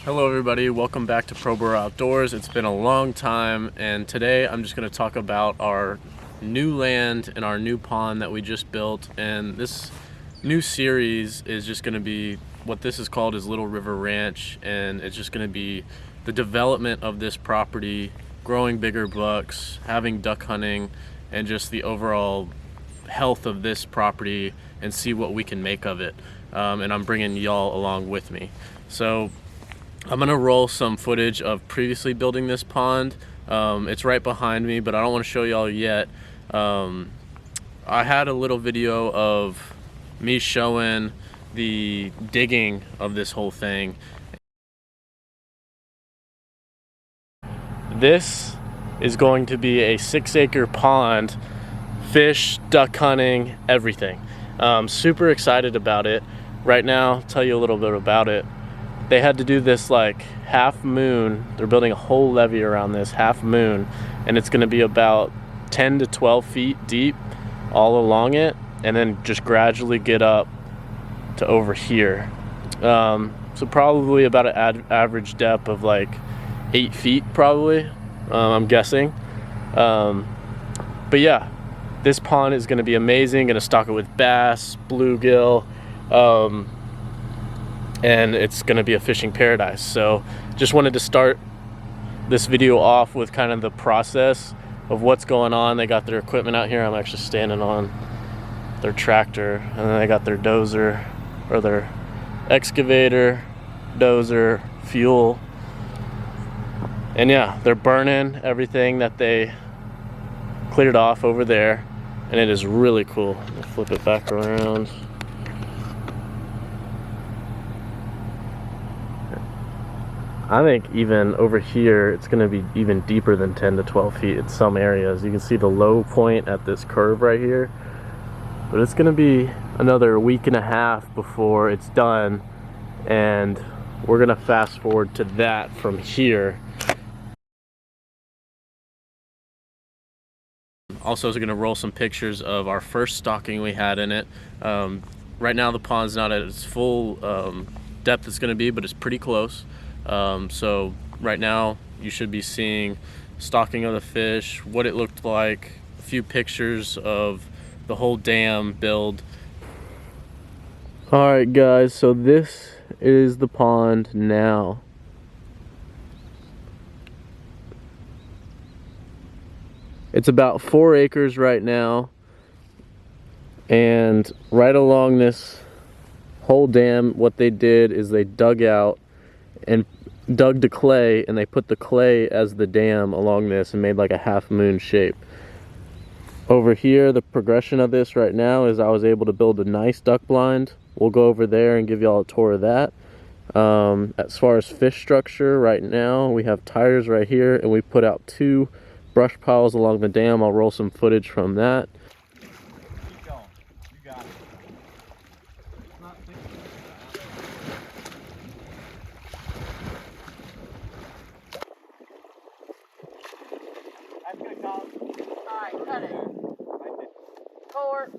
Hello everybody, welcome back to ProBro Outdoors. It's been a long time, and today I'm just going to talk about our new land and our new pond that we just built. And this new series is just going to be what this is called is Little River Ranch, and it's just going to be the development of this property, growing bigger bucks, having duck hunting, and just the overall health of this property and see what we can make of it. And I'm bringing y'all along with me. So I'm gonna roll some footage of previously building this pond. It's right behind me, but I don't want to show y'all yet. I had a little video of me showing the digging of this whole thing. This is going to be a 6-acre pond, fish, duck hunting, everything. Super excited about it. Right now, I'll tell you a little bit about it. They had to do this like half moon. They're building a whole levee around this half moon, and it's going to be about 10 to 12 feet deep all along it, and then just gradually get up to over here. So probably about an average depth of like 8 feet probably, I'm guessing. But yeah, this pond is going to be amazing. Going to stock it with bass, bluegill, and it's going to be a fishing paradise. So just wanted to start this video off with kind of the process of what's going on. They got their equipment out here. I'm actually standing on their tractor, and then they got their dozer, or their excavator, dozer, fuel, and yeah, they're burning everything that they cleared off over there, and it is really cool. I'll flip it back around. I think even over here, it's going to be even deeper than 10 to 12 feet in some areas. You can see the low point at this curve right here. But it's going to be another week and a half before it's done. And we're going to fast forward to that from here. Also, going to roll some pictures of our first stocking we had in it. Right now the pond's not at its full depth it's going to be, but it's pretty close. So right now you should be seeing stocking of the fish, what it looked like, a few pictures of the whole dam build. Alright guys, so this is the pond now. It's about 4 acres right now, and right along this whole dam, what they did is they dug out and dug the clay, and they put the clay as the dam along this and made like a half moon shape. Over here, the progression of this right now is I was able to build a nice duck blind. We'll go over there and give y'all a tour of that. As far as fish structure, right now we have tires right here, and we put out 2 brush piles along the dam. I'll roll some footage from that. Keep going. You got it. That's good, Colin. Alright, cut it. Right there. Forward.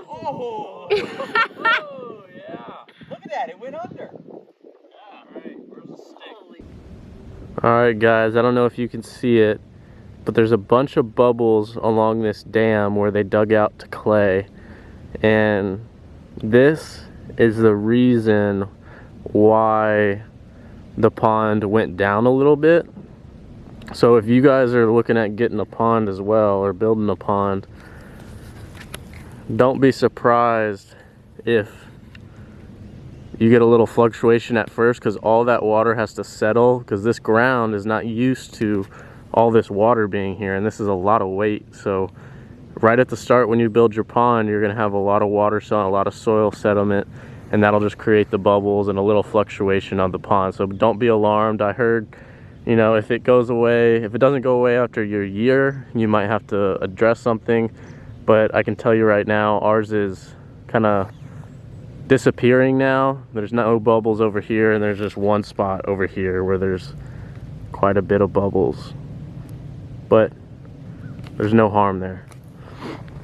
Oh! Oh, yeah. Look at that. It went under. Yeah, right. Where's the stick? Alright guys, I don't know if you can see it, but there's a bunch of bubbles along this dam where they dug out to clay, and this is the reason why the pond went down a little bit. So if you guys are looking at getting a pond as well, or building a pond, don't be surprised if you get a little fluctuation at first, because all that water has to settle, because this ground is not used to all this water being here, and this is a lot of weight. So right at the start, when you build your pond, you're going to have a lot of water, so a lot of soil settlement, and that'll just create the bubbles and a little fluctuation on the pond. So don't be alarmed. I heard, you know, if it goes away, if it doesn't go away after your year, you might have to address something. But I can tell you right now, ours is kind of disappearing now. There's no bubbles over here, and there's just one spot over here where there's quite a bit of bubbles, but there's no harm there.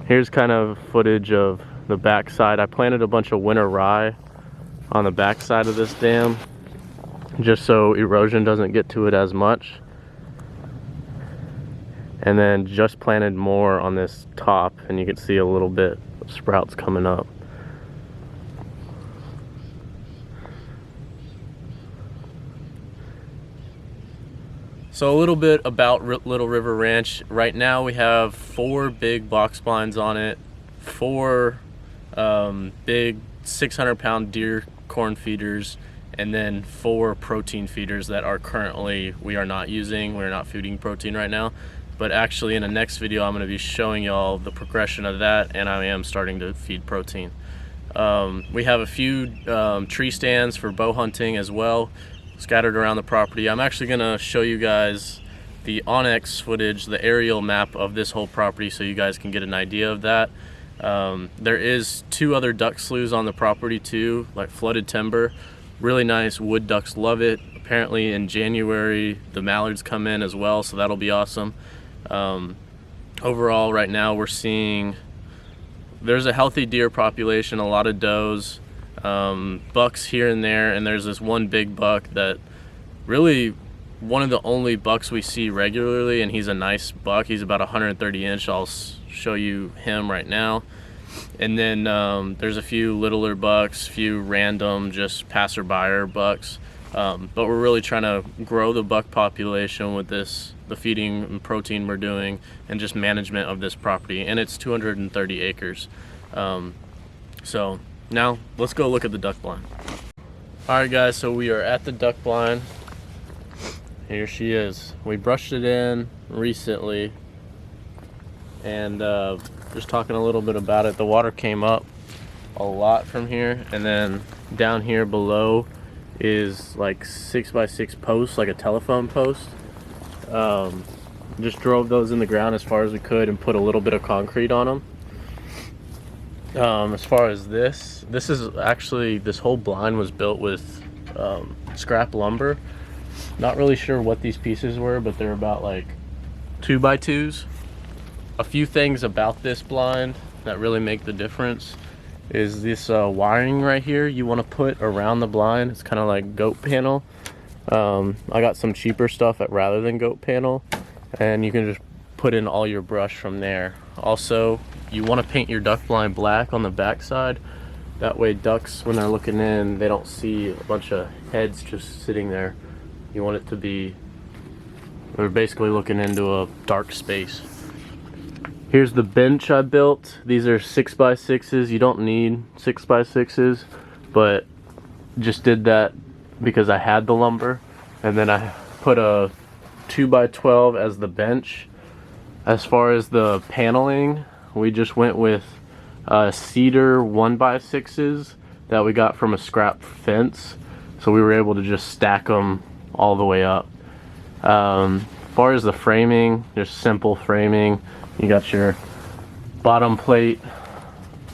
Here's kind of footage of the backside. I planted a bunch of winter rye on the backside of this dam just so erosion doesn't get to it as much. And then just planted more on this top, and you can see a little bit of sprouts coming up. So a little bit about Little River Ranch. Right now we have 4 big box blinds on it, 4 big 600-pound deer corn feeders, and then 4 protein feeders that are currently we are not using. We're not feeding protein right now, but actually in the next video I'm going to be showing y'all the progression of that, and I am starting to feed protein. We have a few tree stands for bow hunting as well, scattered around the property. I'm actually going to show you guys the Onyx footage, the aerial map of this whole property, so you guys can get an idea of that. There is 2 other duck sloughs on the property too, like flooded timber. Really nice. Wood ducks love it. Apparently in January the mallards come in as well, so that'll be awesome. Overall right now we're seeing there's a healthy deer population, a lot of does, bucks here and there, and there's this one big buck that really one of the only bucks we see regularly, and he's a nice buck. He's about 130 inch. I'll show you him right now. And then there's a few littler bucks, few random just passerby bucks, but we're really trying to grow the buck population with this, the feeding and protein we're doing, and just management of this property. And it's 230 acres. So now let's go look at the duck blind. All right guys, so we are at the duck blind. Here she is. We brushed it in recently, and just talking a little bit about it. The water came up a lot from here, and then down here below is like 6x6 posts, like a telephone post. Just drove those in the ground as far as we could and put a little bit of concrete on them. As far as this is actually, this whole blind was built with scrap lumber. Not really sure what these pieces were, but they're about like 2x2s. A few things about this blind that really make the difference is this wiring right here you want to put around the blind. It's kind of like goat panel. I got some cheaper stuff at Rather Than Goat Panel, and you can just put in all your brush from there. Also, you want to paint your duck blind black on the back side. That way ducks, when they're looking in, they don't see a bunch of heads just sitting there. You want it to be, they're basically looking into a dark space. Here's the bench I built. These are 6x6s. You don't need 6x6s, but just did that because I had the lumber. And then I put a 2x12 as the bench. As far as the paneling, we just went with cedar 1x6s that we got from a scrap fence. So we were able to just stack them all the way up. As far as the framing, just simple framing. You got your bottom plate,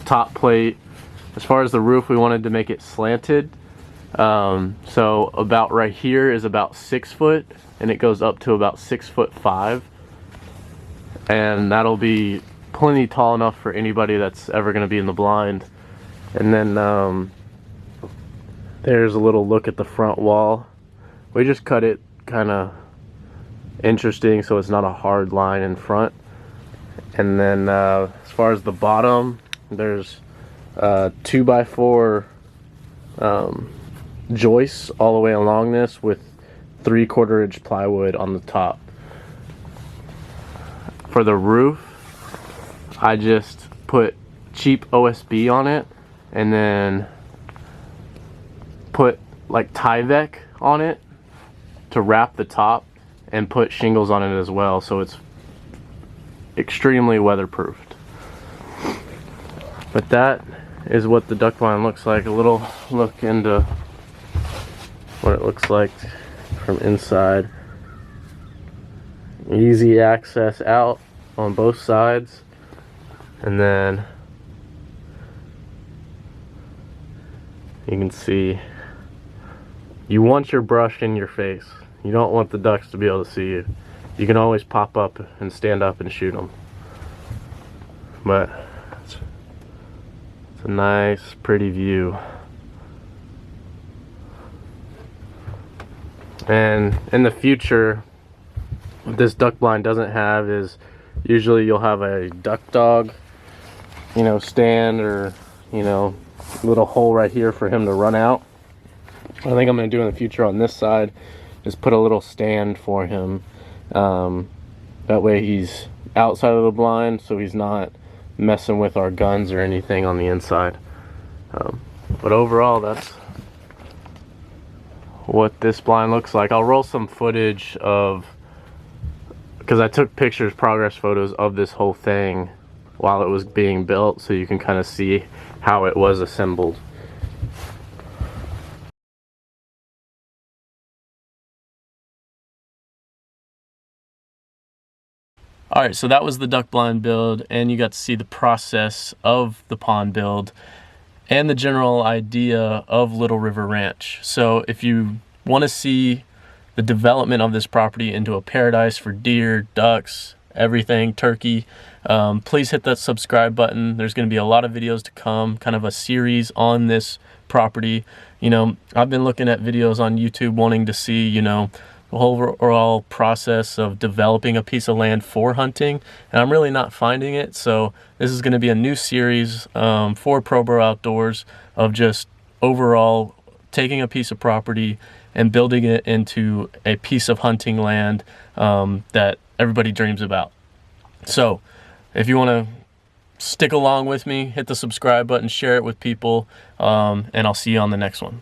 top plate. As far as the roof, we wanted to make it slanted. So about right here is about 6 foot, and it goes up to about 6'5". And that'll be plenty tall enough for anybody that's ever gonna be in the blind. And then there's a little look at the front wall. We just cut it kind of interesting so it's not a hard line in front. And then as far as the bottom, there's 2x4 joists all the way along this with 3/4 inch plywood on the top. For the roof, I just put cheap OSB on it and then put like Tyvek on it to wrap the top and put shingles on it as well, so it's extremely weatherproofed. But that is what the duck blind looks like. A little look into what it looks like from inside. Easy access out on both sides, and then you can see you want your brush in your face. You don't want the ducks to be able to see you. You can always pop up and stand up and shoot them. But It's a nice, pretty view. And in the future, what this duck blind doesn't have is usually you'll have a duck dog, you know, stand, or, you know, little hole right here for him to run out. What I think I'm going to do in the future on this side is put a little stand for him. That way he's outside of the blind, so he's not messing with our guns or anything on the inside. But overall, that's what this blind looks like. I'll roll some footage of, because I took pictures, progress photos of this whole thing while it was being built, so you can kind of see how it was assembled. Alright, so that was the duck blind build, and you got to see the process of the pond build and the general idea of Little River Ranch. So if you want to see the development of this property into a paradise for deer, ducks, everything, turkey, please hit that subscribe button. There's going to be a lot of videos to come, kind of a series on this property. You know, I've been looking at videos on YouTube wanting to see, you know, the whole overall process of developing a piece of land for hunting, and I'm really not finding it. So this is going to be a new series for ProBro Outdoors of just overall taking a piece of property and building it into a piece of hunting land that everybody dreams about. So if you want to stick along with me, hit the subscribe button, share it with people, and I'll see you on the next one.